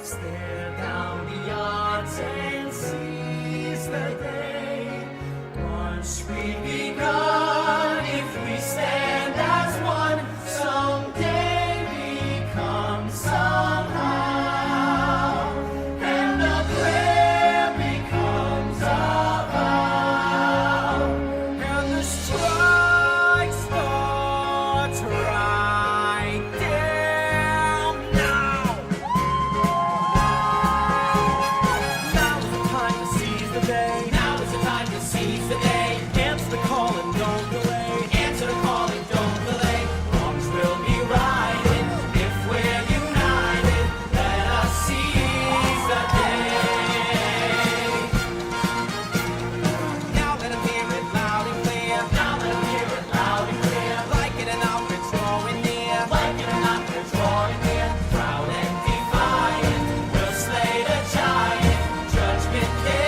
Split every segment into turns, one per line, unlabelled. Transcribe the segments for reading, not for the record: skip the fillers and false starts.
Stare down the odds and seize the day. Once we begun, if we stand as one, someday become somehow, and the prayer becomes a vow, and the strike starts right down now. Now is the time to seize the day. Answer the call and don't delay. Answer the call and don't delay. Wrongs will be righted if we're united. Let us seize the day. Now let 'em hear it loud and clear. Now let 'em hear it loud and clear. Like it or not, we're drawing near. Like it or not, we're drawing near. Proud and defiant, we'll slay the giant. Judgment Day.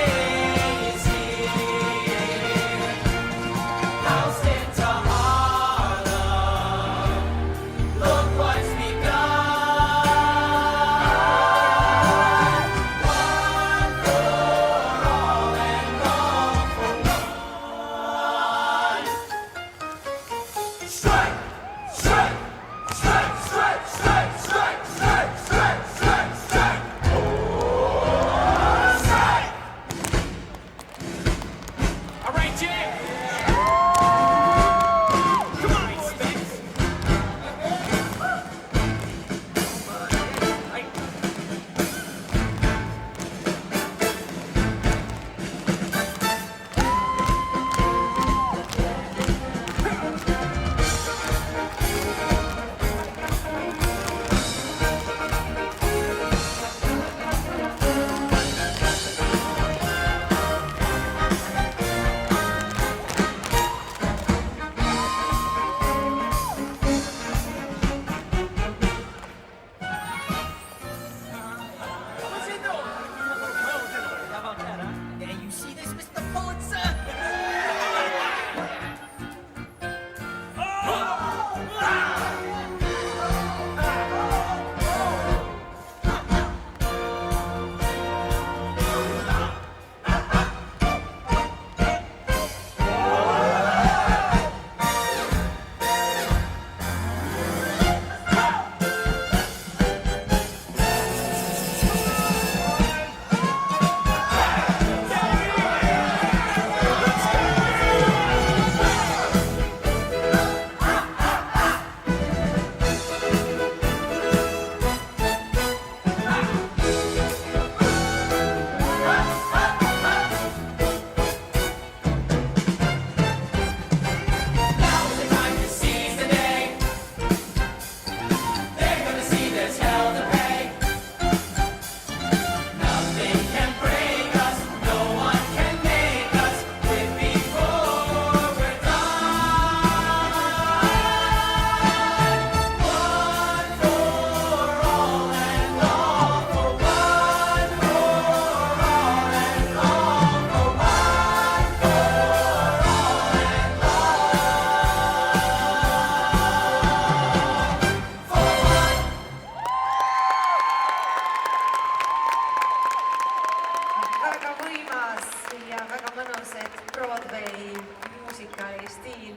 Broadway muusikali stiil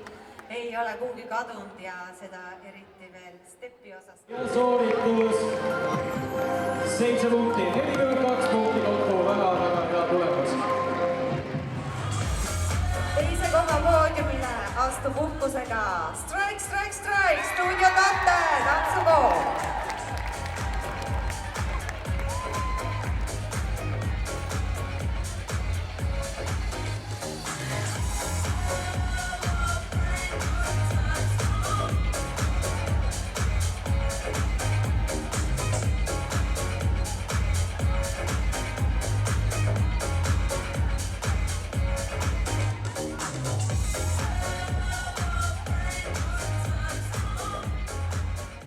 ei ole kuhugi kadunud ja seda eriti veel steppi osas.
Sooritus 7 punkti, 42 punkti kokku, väga hea tulemus.
Teise koha poodiumile astub uhkusega Strike, Strike, Strike, stuudio Tante, tantsukool.